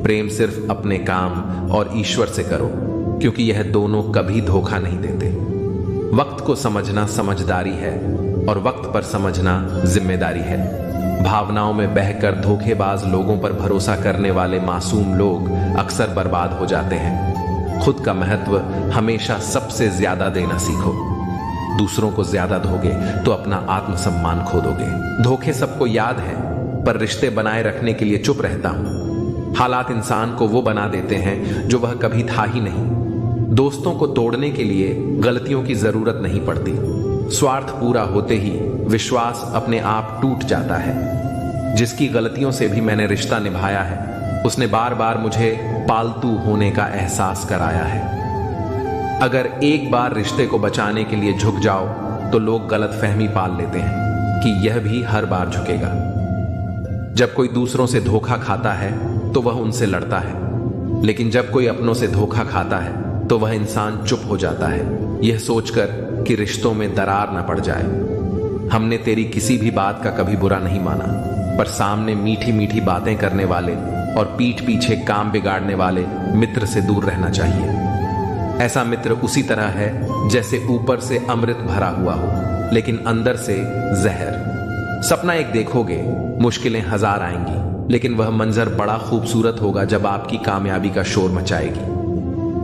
प्रेम सिर्फ अपने काम और ईश्वर से करो, क्योंकि यह दोनों कभी धोखा नहीं देते। वक्त को समझना समझदारी है और वक्त पर समझना जिम्मेदारी है। भावनाओं में बहकर धोखेबाज लोगों पर भरोसा करने वाले मासूम लोग अक्सर बर्बाद हो जाते हैं। खुद का महत्व हमेशा सबसे ज्यादा देना सीखो। दूसरों को ज्यादा दोगे तो अपना आत्मसम्मान खो दोगे। धोखे सबको याद है, पर रिश्ते बनाए रखने के लिए चुप रहता हूं। हालात इंसान को वो बना देते हैं जो वह कभी था ही नहीं। दोस्तों को तोड़ने के लिए गलतियों की जरूरत नहीं पड़ती। स्वार्थ पूरा होते ही विश्वास अपने आप टूट जाता है। जिसकी गलतियों से भी मैंने रिश्ता निभाया है, उसने बार बार मुझे पालतू होने का एहसास कराया है। अगर एक बार रिश्ते को बचाने के लिए झुक जाओ तो लोग गलतफहमी पाल लेते हैं कि यह भी हर बार झुकेगा। जब कोई दूसरों से धोखा खाता है तो वह उनसे लड़ता है, लेकिन जब कोई अपनों से धोखा खाता है तो वह इंसान चुप हो जाता है, यह सोचकर कि रिश्तों में दरार न पड़ जाए। हमने तेरी किसी भी बात का कभी बुरा नहीं माना, पर सामने मीठी मीठी बातें करने वाले और पीठ पीछे काम बिगाड़ने वाले मित्र से दूर रहना चाहिए। ऐसा मित्र उसी तरह है जैसे ऊपर से अमृत भरा हुआ हो, लेकिन अंदर से जहर। सपना एक देखोगे, मुश्किलें 1000 आएंगी, लेकिन वह मंजर बड़ा खूबसूरत होगा जब आपकी कामयाबी का शोर मचाएगी।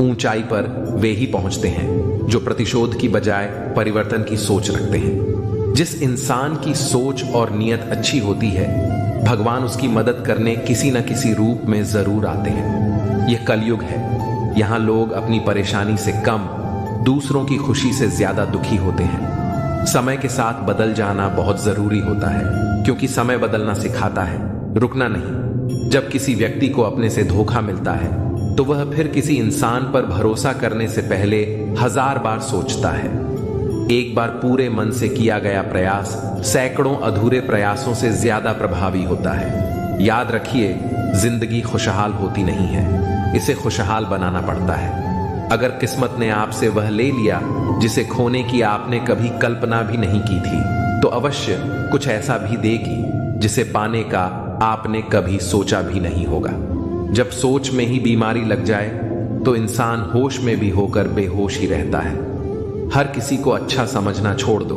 ऊंचाई पर वे ही पहुंचते हैं जो प्रतिशोध की बजाय परिवर्तन की सोच रखते हैं। जिस इंसान की सोच और नीयत अच्छी होती है, भगवान उसकी मदद करने किसी न किसी रूप में जरूर आते हैं। यह कलयुग है, यहां लोग अपनी परेशानी से कम दूसरों की खुशी से ज्यादा दुखी होते हैं। समय के साथ बदल जाना बहुत जरूरी होता है, क्योंकि समय बदलना सिखाता है, रुकना नहीं। जब किसी व्यक्ति को अपने से धोखा मिलता है तो वह फिर किसी इंसान पर भरोसा करने से पहले 1000 बार सोचता है। एक बार पूरे मन से किया गया प्रयास सैकड़ों अधूरे प्रयासों से ज्यादा प्रभावी होता है। याद रखिए, जिंदगी खुशहाल होती नहीं है, इसे खुशहाल बनाना पड़ता है। अगर किस्मत ने आपसे वह ले लिया जिसे खोने की आपने कभी कल्पना भी नहीं की थी, तो अवश्य कुछ ऐसा भी देगी जिसे पाने का आपने कभी सोचा भी नहीं होगा। जब सोच में ही बीमारी लग जाए तो इंसान होश में भी होकर बेहोश ही रहता है। हर किसी को अच्छा समझना छोड़ दो,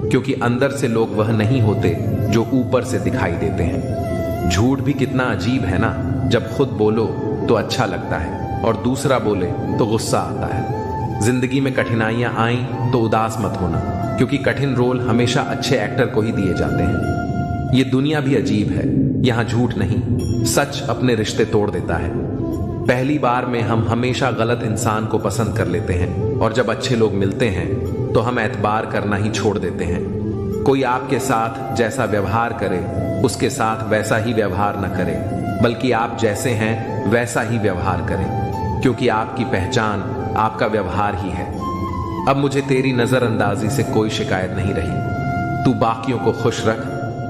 क्योंकि अंदर से लोग वह नहीं होते जो ऊपर से दिखाई देते हैं। झूठ भी कितना अजीब है ना, जब खुद बोलो तो अच्छा लगता है और दूसरा बोले तो गुस्सा आता है। जिंदगी में कठिनाइयां आईं तो उदास मत होना, क्योंकि कठिन रोल हमेशा अच्छे एक्टर को ही दिए जाते हैं। ये दुनिया भी अजीब है, यहां झूठ नहीं, सच अपने रिश्ते तोड़ देता है। पहली बार में हम हमेशा गलत इंसान को पसंद कर लेते हैं, और जब अच्छे लोग मिलते हैं तो हम एतबार करना ही छोड़ देते हैं। कोई आपके साथ जैसा व्यवहार करे उसके साथ वैसा ही व्यवहार न करे, बल्कि आप जैसे हैं वैसा ही व्यवहार करें, क्योंकि आपकी पहचान आपका व्यवहार ही है। अब मुझे तेरी नजरअंदाजी से कोई शिकायत नहीं रही। तू बाकियों को खुश रख,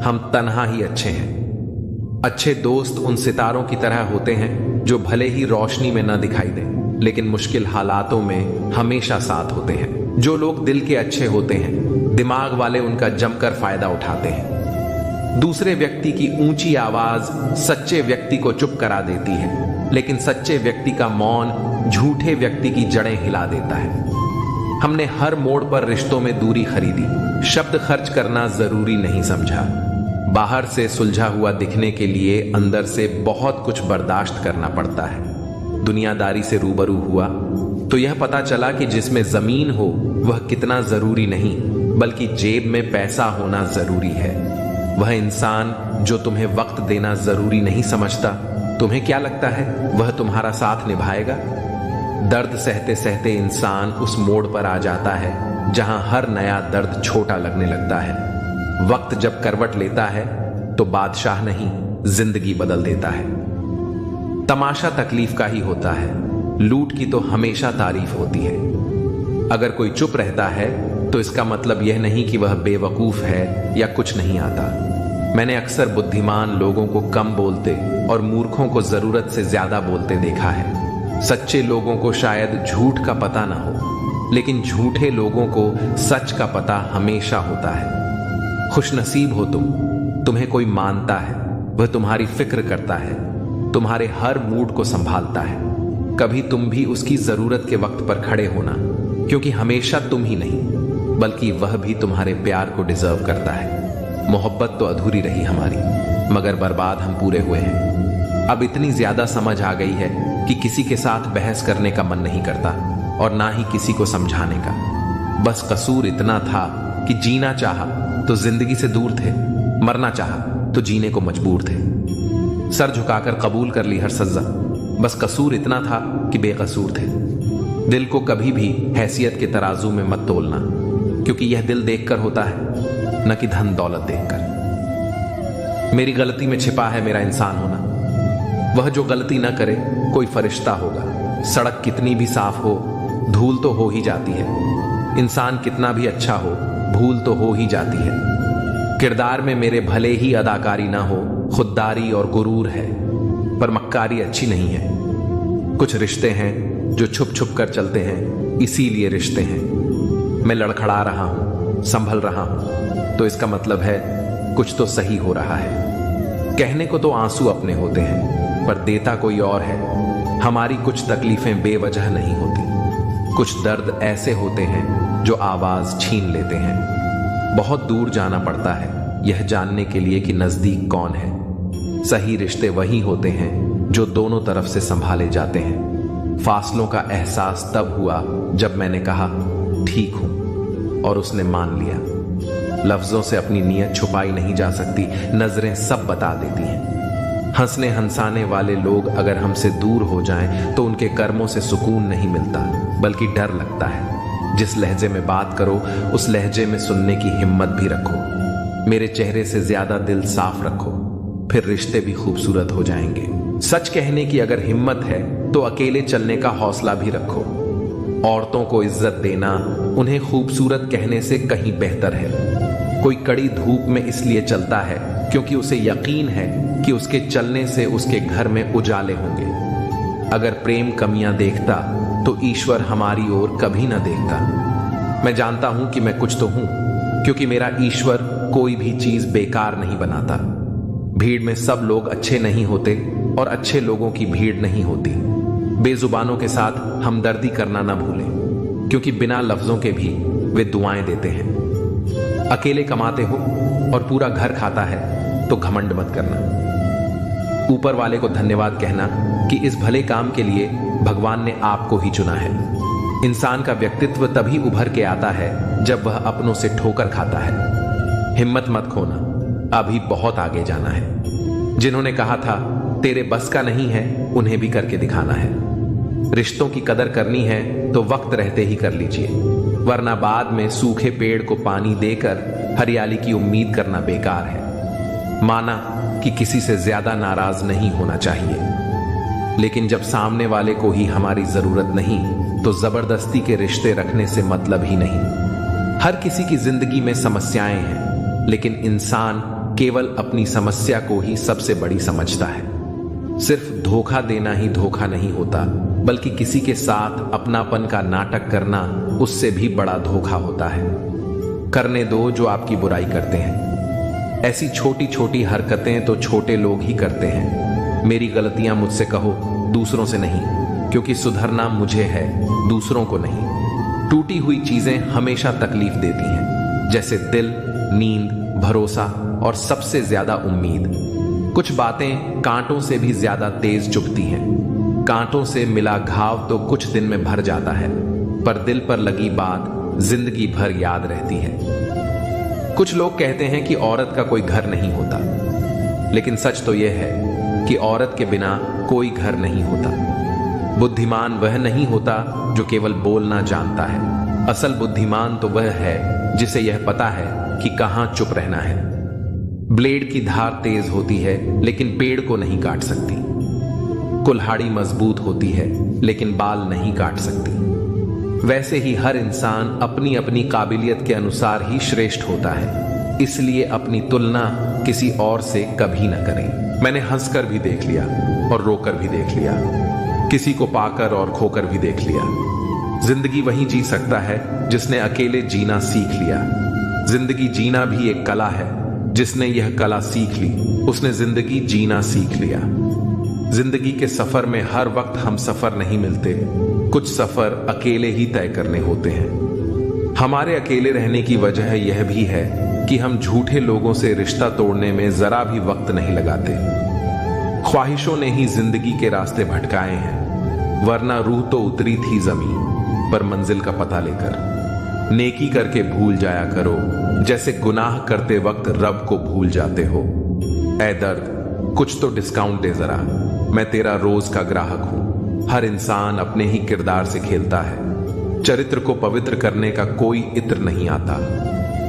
हम तन्हा ही अच्छे हैं। अच्छे दोस्त उन सितारों की तरह होते हैं जो भले ही रोशनी में न दिखाई दें, लेकिन मुश्किल हालातों में हमेशा साथ होते हैं। जो लोग दिल के अच्छे होते हैं, दिमाग वाले उनका जमकर फायदा उठाते हैं। दूसरे व्यक्ति की ऊंची आवाज सच्चे व्यक्ति को चुप करा देती है, लेकिन सच्चे व्यक्ति का मौन झूठे व्यक्ति की जड़ें हिला देता है। हमने हर मोड़ पर रिश्तों में दूरी खरीदी, शब्द खर्च करना जरूरी नहीं समझा। बाहर से सुलझा हुआ दिखने के लिए अंदर से बहुत कुछ बर्दाश्त करना पड़ता है। दुनियादारी से रूबरू हुआ तो यह पता चला कि जिसमें जमीन हो वह कितना जरूरी नहीं, बल्कि जेब में पैसा होना जरूरी है। वह इंसान जो तुम्हें वक्त देना जरूरी नहीं समझता, तुम्हें क्या लगता है वह तुम्हारा साथ निभाएगा? दर्द सहते सहते इंसान उस मोड़ पर आ जाता है जहां हर नया दर्द छोटा लगने लगता है। वक्त जब करवट लेता है तो बादशाह नहीं, जिंदगी बदल देता है। तमाशा तकलीफ का ही होता है, लूट की तो हमेशा तारीफ होती है। अगर कोई चुप रहता है तो इसका मतलब यह नहीं कि वह बेवकूफ है या कुछ नहीं आता। मैंने अक्सर बुद्धिमान लोगों को कम बोलते और मूर्खों को जरूरत से ज्यादा बोलते देखा है। सच्चे लोगों को शायद झूठ का पता ना हो, लेकिन झूठे लोगों को सच का पता हमेशा होता है। खुशनसीब हो तुम, तुम्हें कोई मानता है, वह तुम्हारी फिक्र करता है, तुम्हारे हर मूड को संभालता है। कभी तुम भी उसकी जरूरत के वक्त पर खड़े होना, क्योंकि हमेशा तुम ही नहीं बल्कि वह भी तुम्हारे प्यार को डिजर्व करता है। मोहब्बत तो अधूरी रही हमारी, मगर बर्बाद हम पूरे हुए हैं। अब इतनी ज्यादा समझ आ गई है कि किसी के साथ बहस करने का मन नहीं करता और ना ही किसी को समझाने का। बस कसूर इतना था कि जीना चाहा तो जिंदगी से दूर थे, मरना चाहा तो जीने को मजबूर थे। सर झुकाकर कबूल कर ली हर सजा, बस कसूर इतना था कि बेकसूर थे। दिल को कभी भी हैसियत के तराजू में मत तोलना, क्योंकि यह दिल देखकर होता है, न कि धन दौलत देखकर। मेरी गलती में छिपा है मेरा इंसान होना। वह जो गलती न करे कोई फरिश्ता होगा। सड़क कितनी भी साफ हो, धूल तो हो ही जाती है। इंसान कितना भी अच्छा हो, भूल तो हो ही जाती है। किरदार में मेरे भले ही अदाकारी ना हो, खुददारी और गुरूर है, पर मक्कारी अच्छी नहीं है। कुछ रिश्ते हैं जो छुप छुप कर चलते हैं, इसीलिए रिश्ते हैं। मैं लड़खड़ा रहा हूं, संभल रहा हूं, तो इसका मतलब है कुछ तो सही हो रहा है। कहने को तो आंसू अपने होते हैं, पर देता कोई और है। हमारी कुछ तकलीफें बेवजह नहीं होती। कुछ दर्द ऐसे होते हैं जो आवाज छीन लेते हैं। बहुत दूर जाना पड़ता है यह जानने के लिए कि नजदीक कौन है। सही रिश्ते वही होते हैं जो दोनों तरफ से संभाले जाते हैं। फासलों का एहसास तब हुआ जब मैंने कहा ठीक हूं, और उसने मान लिया। लफ्जों से अपनी नीयत छुपाई नहीं जा सकती, नजरें सब बता देती हैं। हंसने हंसाने वाले लोग अगर हमसे दूर हो जाएं तो उनके कर्मों से सुकून नहीं मिलता, बल्कि डर लगता है। जिस लहजे में बात करो उस लहजे में सुनने की हिम्मत भी रखो। मेरे चेहरे से ज्यादा दिल साफ रखो, फिर रिश्ते भी खूबसूरत हो जाएंगे। सच कहने की अगर हिम्मत है तो अकेले चलने का हौसला भी रखो। औरतों को इज्जत देना उन्हें खूबसूरत कहने से कहीं बेहतर है। कोई कड़ी धूप में इसलिए चलता है क्योंकि उसे यकीन है कि उसके चलने से उसके घर में उजाले होंगे। अगर प्रेम कमियां देखता तो ईश्वर हमारी ओर कभी ना देखता। मैं जानता हूं कि मैं कुछ तो हूं, क्योंकि मेरा ईश्वर कोई भी चीज बेकार नहीं बनाता। भीड़ में सब लोग अच्छे नहीं होते और अच्छे लोगों की भीड़ नहीं होती। बेजुबानों के साथ हमदर्दी करना ना भूलें, क्योंकि बिना लफ्जों के भी वे दुआएं देते हैं। अकेले कमाते हो और पूरा घर खाता है तो घमंड मत करना। ऊपर वाले को धन्यवाद कहना कि इस भले काम के लिए भगवान ने आपको ही चुना है। इंसान का व्यक्तित्व तभी उभर के आता है जब वह अपनों से ठोकर खाता है। हिम्मत मत खोना, अभी बहुत आगे जाना है। जिन्होंने कहा था तेरे बस का नहीं है, उन्हें भी करके दिखाना है। रिश्तों की कदर करनी है तो वक्त रहते ही कर लीजिए, वरना बाद में सूखे पेड़ को पानी देकर हरियाली की उम्मीद करना बेकार है। माना कि किसी से ज्यादा नाराज नहीं होना चाहिए, लेकिन जब सामने वाले को ही हमारी जरूरत नहीं तो जबरदस्ती के रिश्ते रखने से मतलब ही नहीं। हर किसी की जिंदगी में समस्याएं हैं, लेकिन इंसान केवल अपनी समस्या को ही सबसे बड़ी समझता है। सिर्फ धोखा देना ही धोखा नहीं होता, बल्कि किसी के साथ अपनापन का नाटक करना उससे भी बड़ा धोखा होता है। करने दो जो आपकी बुराई करते हैं। ऐसी छोटी छोटी हरकतें तो छोटे लोग ही करते हैं। मेरी गलतियां मुझसे कहो, दूसरों से नहीं, क्योंकि सुधरना मुझे है, दूसरों को नहीं। टूटी हुई चीजें हमेशा तकलीफ देती हैं, जैसे दिल, नींद, भरोसा और सबसे ज्यादा उम्मीद। कुछ बातें कांटों से भी ज्यादा तेज चुभती हैं। कांटों से मिला घाव तो कुछ दिन में भर जाता है, पर दिल पर लगी बात जिंदगी भर याद रहती है। कुछ लोग कहते हैं कि औरत का कोई घर नहीं होता, लेकिन सच तो यह है कि औरत के बिना कोई घर नहीं होता। बुद्धिमान वह नहीं होता जो केवल बोलना जानता है। असल बुद्धिमान तो वह है जिसे यह पता है कि कहां चुप रहना है। ब्लेड की धार तेज होती है, लेकिन पेड़ को नहीं काट सकती। कुल्हाड़ी मजबूत होती है, लेकिन बाल नहीं काट सकती। वैसे ही हर इंसान अपनी अपनी काबिलियत के अनुसार ही श्रेष्ठ होता है, इसलिए अपनी तुलना किसी और से कभी न करें। मैंने हंसकर भी देख लिया और रोकर भी देख लिया, किसी को पाकर और खोकर भी देख लिया। जिंदगी वही जी सकता है जिसने अकेले जीना सीख लिया। जिंदगी जीना भी एक कला है, जिसने यह कला सीख ली उसने जिंदगी जीना सीख लिया। जिंदगी के सफर में हर वक्त हम सफर नहीं मिलते, कुछ सफर अकेले ही तय करने होते हैं। हमारे अकेले रहने की वजह यह भी है कि हम झूठे लोगों से रिश्ता तोड़ने में जरा भी वक्त नहीं लगाते। ख्वाहिशों ने ही जिंदगी के रास्ते भटकाए हैं, वरना रूह तो उतरी थी जमीन पर मंजिल का पता लेकर। नेकी करके भूल जाया करो, जैसे गुनाह करते वक्त रब को भूल जाते हो। ऐ दर्द, कुछ तो डिस्काउंट दे जरा, मैं तेरा रोज का ग्राहक हूं। हर इंसान अपने ही किरदार से खेलता है। चरित्र को पवित्र करने का कोई इत्र नहीं आता।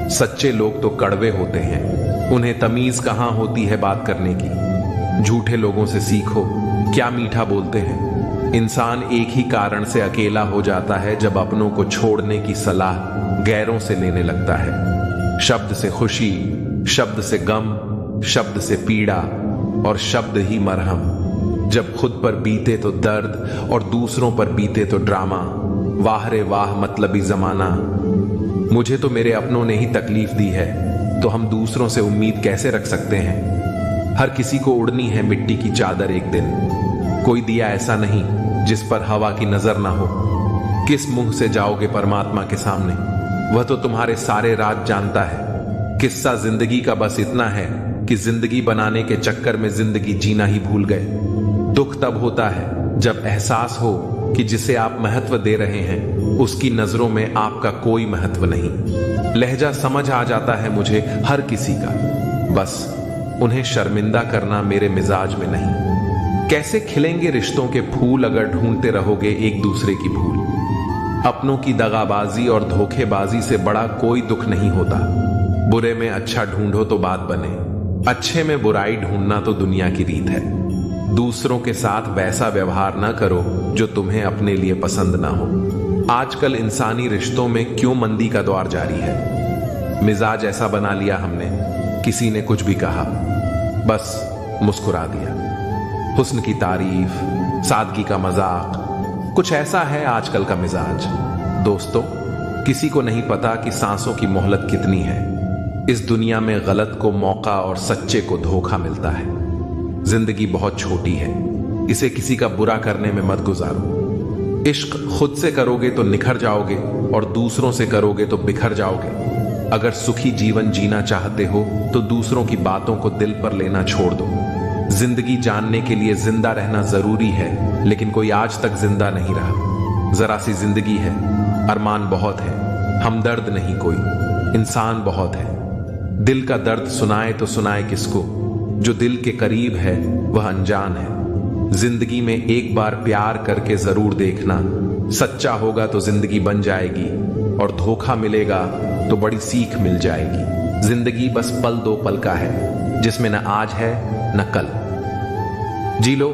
सच्चे लोग तो कड़वे होते हैं, उन्हें तमीज कहां होती है बात करने की। झूठे लोगों से सीखो, क्या मीठा बोलते हैं। इंसान एक ही कारण से अकेला हो जाता है, जब अपनों को छोड़ने की सलाह गैरों से लेने लगता है। शब्द से खुशी, शब्द से गम, शब्द से पीड़ा और शब्द ही मरहम। जब खुद पर बीते तो दर्द और दूसरों पर बीते तो ड्रामा। वाह रे वाह मतलबी जमाना। मुझे तो मेरे अपनों ने ही तकलीफ दी है, तो हम दूसरों से उम्मीद कैसे रख सकते हैं। हर किसी को उड़नी है मिट्टी की चादर एक दिन। कोई दिया ऐसा नहीं जिस पर हवा की नजर ना हो। किस मुंह से जाओगे परमात्मा के सामने, वह तो तुम्हारे सारे राज जानता है। किस्सा जिंदगी का बस इतना है कि जिंदगी बनाने के चक्कर में जिंदगी जीना ही भूल गए। दुख तब होता है जब एहसास हो कि जिसे आप महत्व दे रहे हैं उसकी नजरों में आपका कोई महत्व नहीं। लहजा समझ आ जाता है मुझे हर किसी का, बस उन्हें शर्मिंदा करना मेरे मिजाज में नहीं। कैसे खिलेंगे रिश्तों के फूल अगर ढूंढते रहोगे एक दूसरे की भूल। अपनों की दगाबाजी और धोखेबाजी से बड़ा कोई दुख नहीं होता। बुरे में अच्छा ढूंढो तो बात बने, अच्छे में बुराई ढूंढना तो दुनिया की रीत है। दूसरों के साथ वैसा व्यवहार ना करो जो तुम्हें अपने लिए पसंद ना हो। आजकल इंसानी रिश्तों में क्यों मंदी का दौर जारी है। मिजाज ऐसा बना लिया हमने, किसी ने कुछ भी कहा बस मुस्कुरा दिया। हुस्न की तारीफ, सादगी का मजाक, कुछ ऐसा है आजकल का मिजाज। दोस्तों, किसी को नहीं पता कि सांसों की मोहलत कितनी है। इस दुनिया में गलत को मौका और सच्चे को धोखा मिलता है। जिंदगी बहुत छोटी है, इसे किसी का बुरा करने में मत गुजारो। इश्क खुद से करोगे तो निखर जाओगे और दूसरों से करोगे तो बिखर जाओगे। अगर सुखी जीवन जीना चाहते हो तो दूसरों की बातों को दिल पर लेना छोड़ दो। जिंदगी जानने के लिए जिंदा रहना जरूरी है, लेकिन कोई आज तक जिंदा नहीं रहा। जरा सी जिंदगी है, अरमान बहुत है, हमदर्द नहीं कोई, इंसान बहुत है। दिल का दर्द सुनाए तो सुनाए किसको, जो दिल के करीब है वह अनजान है। जिंदगी में एक बार प्यार करके जरूर देखना, सच्चा होगा तो जिंदगी बन जाएगी और धोखा मिलेगा तो बड़ी सीख मिल जाएगी। जिंदगी बस पल दो पल का है, जिसमें न आज है न कल। जी लो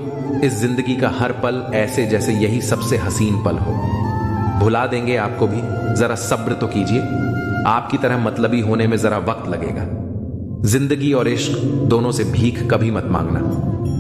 इस जिंदगी का हर पल ऐसे जैसे यही सबसे हसीन पल हो। भुला देंगे आपको भी, जरा सब्र तो कीजिए। आपकी तरह मतलबी होने में जरा वक्त लगेगा। जिंदगी और इश्क दोनों से भीख कभी मत मांगना।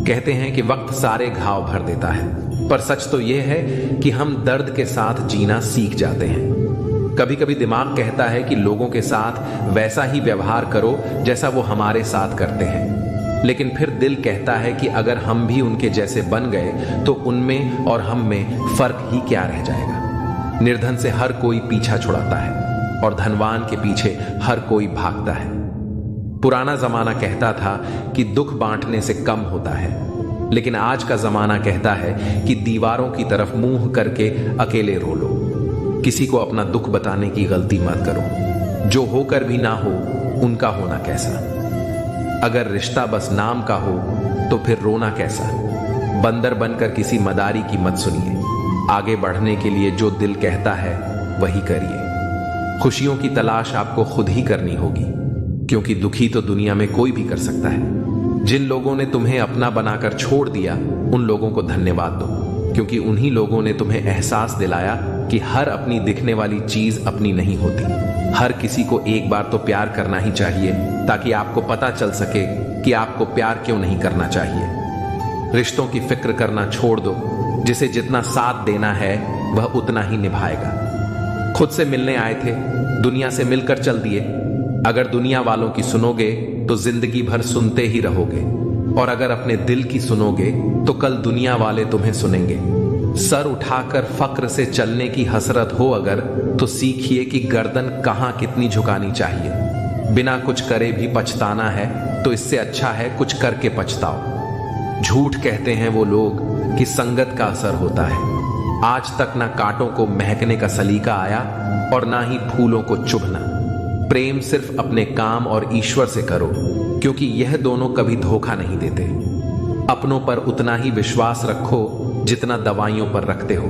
कहते हैं कि वक्त सारे घाव भर देता है, पर सच तो यह है कि हम दर्द के साथ जीना सीख जाते हैं। कभी कभी दिमाग कहता है कि लोगों के साथ वैसा ही व्यवहार करो जैसा वो हमारे साथ करते हैं, लेकिन फिर दिल कहता है कि अगर हम भी उनके जैसे बन गए तो उनमें और हम में फर्क ही क्या रह जाएगा। निर्धन से हर कोई पीछा छुड़ाता है और धनवान के पीछे हर कोई भागता है। पुराना जमाना कहता था कि दुख बांटने से कम होता है, लेकिन आज का जमाना कहता है कि दीवारों की तरफ मुंह करके अकेले रो लो। किसी को अपना दुख बताने की गलती मत करो, जो होकर भी ना हो उनका होना कैसा। अगर रिश्ता बस नाम का हो तो फिर रोना कैसा। बंदर बनकर किसी मदारी की मत सुनिए। आगे बढ़ने के लिए जो दिल कहता है वही करिए। खुशियों की तलाश आपको खुद ही करनी होगी, क्योंकि दुखी तो दुनिया में कोई भी कर सकता है। जिन लोगों ने तुम्हें अपना बनाकर छोड़ दिया उन लोगों को धन्यवाद दो, क्योंकि उन्हीं लोगों ने तुम्हें एहसास दिलाया कि हर अपनी दिखने वाली चीज अपनी नहीं होती। हर किसी को एक बार तो प्यार करना ही चाहिए, ताकि आपको पता चल सके कि आपको प्यार क्यों नहीं करना चाहिए। रिश्तों की फिक्र करना छोड़ दो। जिसे जितना साथ देना है वह उतना ही निभाएगा। खुद से मिलने आए थे, दुनिया से मिलकर चल दिए। अगर दुनिया वालों की सुनोगे तो जिंदगी भर सुनते ही रहोगे, और अगर अपने दिल की सुनोगे तो कल दुनिया वाले तुम्हें सुनेंगे। सर उठाकर फक्र से चलने की हसरत हो अगर, तो सीखिए कि गर्दन कहां कितनी झुकानी चाहिए। बिना कुछ करे भी पछताना है तो इससे अच्छा है कुछ करके पछताओ। झूठ कहते हैं वो लोग कि संगत का असर होता है। आज तक ना कांटों को महकने का सलीका आया और ना ही फूलों को चुभना। प्रेम सिर्फ अपने काम और ईश्वर से करो, क्योंकि यह दोनों कभी धोखा नहीं देते। अपनों पर उतना ही विश्वास रखो जितना दवाइयों पर रखते हो।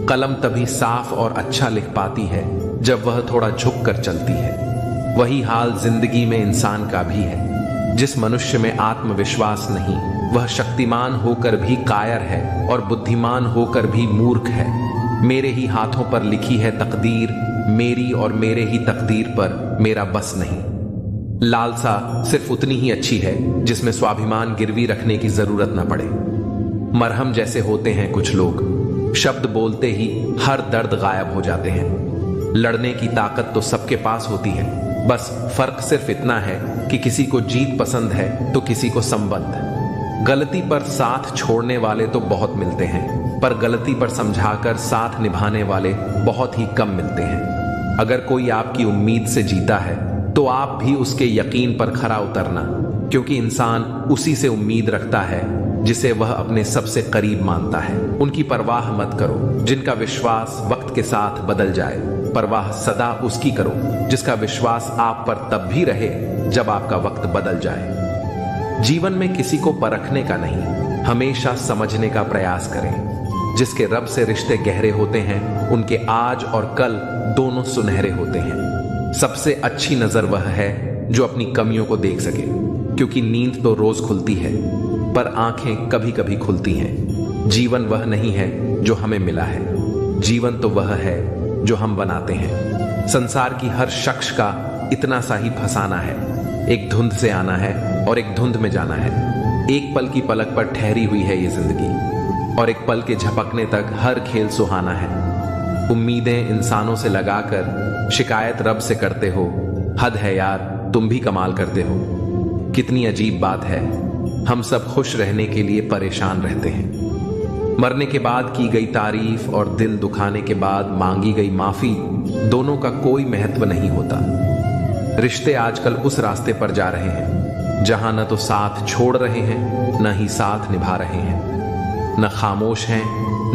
कलम तभी साफ और अच्छा लिख पाती है जब वह थोड़ा झुक कर चलती है। वही हाल जिंदगी में इंसान का भी है। जिस मनुष्य में आत्मविश्वास नहीं, वह शक्तिमान होकर भी कायर है और बुद्धिमान होकर भी मूर्ख है। मेरे ही हाथों पर लिखी है तकदीर, मेरी और मेरे ही तकदीर पर मेरा बस नहीं। लालसा सिर्फ उतनी ही अच्छी है जिसमें स्वाभिमान गिरवी रखने की जरूरत न पड़े। मरहम जैसे होते हैं कुछ लोग, शब्द बोलते ही हर दर्द गायब हो जाते हैं। लड़ने की ताकत तो सबके पास होती है, बस फर्क सिर्फ इतना है कि किसी को जीत पसंद है तो किसी को संबंध। गलती पर साथ छोड़ने वाले तो बहुत मिलते हैं, पर गलती पर समझाकर साथ निभाने वाले बहुत ही कम मिलते हैं। अगर कोई आपकी उम्मीद से जीता है तो आप भी उसके यकीन पर खरा उतरना, क्योंकि इंसान उसी से उम्मीद रखता है जिसे वह अपने सबसे करीब मानता है। उनकी परवाह मत करो जिनका विश्वास वक्त के साथ बदल जाए। परवाह सदा उसकी करो जिसका विश्वास आप पर तब भी रहे जब आपका वक्त बदल जाए। जीवन में किसी को परखने का नहीं, हमेशा समझने का प्रयास करें। जिसके रब से रिश्ते गहरे होते हैं उनके आज और कल दोनों सुनहरे होते हैं। सबसे अच्छी नजर वह है जो अपनी कमियों को देख सके, क्योंकि नींद तो रोज खुलती है पर आंखें कभी कभी खुलती हैं। जीवन वह नहीं है जो हमें मिला है, जीवन तो वह है जो हम बनाते हैं। संसार की हर शख्स का इतना सा ही फसाना है, एक धुंध से आना है और एक धुंध में जाना है। एक पल की पलक पर ठहरी हुई है ये जिंदगी, और एक पल के झपकने तक हर खेल सुहाना है। उम्मीदें इंसानों से लगाकर शिकायत रब से करते हो। हद है यार, तुम भी कमाल करते हो। कितनी अजीब बात है, हम सब खुश रहने के लिए परेशान रहते हैं। मरने के बाद की गई तारीफ और दिल दुखाने के बाद मांगी गई माफी, दोनों का कोई महत्व नहीं होता। रिश्ते आजकल उस रास्ते पर जा रहे हैं जहां न तो साथ छोड़ रहे हैं न ही साथ निभा रहे हैं, न खामोश हैं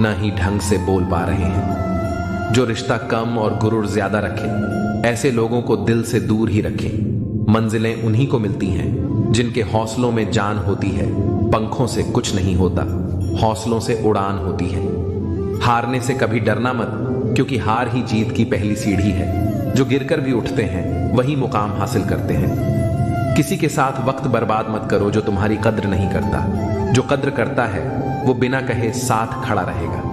न ही ढंग से बोल पा रहे हैं। जो रिश्ता कम और गुरूर ज्यादा रखे, ऐसे लोगों को दिल से दूर ही रखें। मंजिलें उन्हीं को मिलती हैं जिनके हौसलों में जान होती है। पंखों से कुछ नहीं होता, हौसलों से उड़ान होती है। हारने से कभी डरना मत, क्योंकि हार ही जीत की पहली सीढ़ी है। जो गिरकर भी उठते हैं वही मुकाम हासिल करते हैं। किसी के साथ वक्त बर्बाद मत करो जो तुम्हारी कद्र नहीं करता। जो कद्र करता है वो बिना कहे साथ खड़ा रहेगा।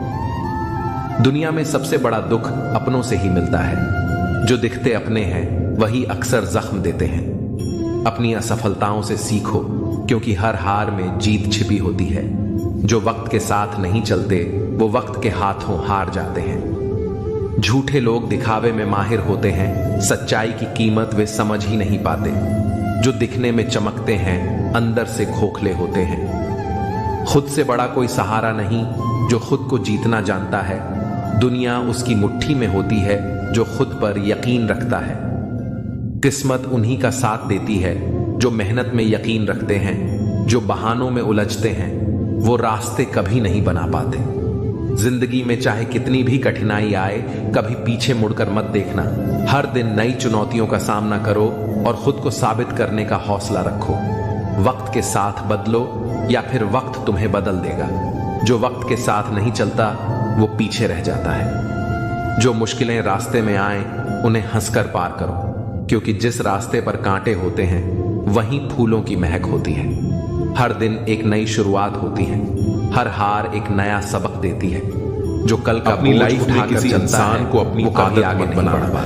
दुनिया में सबसे बड़ा दुख अपनों से ही मिलता है। जो दिखते अपने हैं वही अक्सर जख्म देते हैं। अपनी असफलताओं से सीखो, क्योंकि हर हार में जीत छिपी होती है। जो वक्त के साथ नहीं चलते वो वक्त के हाथों हार जाते हैं। झूठे लोग दिखावे में माहिर होते हैं, सच्चाई की कीमत वे समझ ही नहीं पाते। जो दिखने में चमकते हैं अंदर से खोखले होते हैं। खुद से बड़ा कोई सहारा नहीं जो खुद को जीतना जानता है। दुनिया उसकी मुट्ठी में होती है जो खुद पर यकीन रखता है। किस्मत उन्हीं का साथ देती है जो मेहनत में यकीन रखते हैं। जो बहानों में उलझते हैं वो रास्ते कभी नहीं बना पाते। जिंदगी में चाहे कितनी भी कठिनाई आए, कभी पीछे मुड़कर मत देखना। हर दिन नई चुनौतियों का सामना करो और खुद को साबित करने का हौसला रखो। वक्त के साथ बदलो या फिर वक्त तुम्हें बदल देगा। जो वक्त के साथ नहीं चलता वो पीछे रह जाता है। जो मुश्किलें रास्ते में आए उन्हें हंसकर पार करो, क्योंकि जिस रास्ते पर कांटे होते हैं वहीं फूलों की महक होती है। हर दिन एक नई शुरुआत होती है। हर हार एक नया सबक देती है। जो कल का अपनी बोझ लाइफ में उठाकर किसी चलता इंसान है, को अपनी वो कभी आदत आगे मत नहीं बनाना। बढ़ पाता।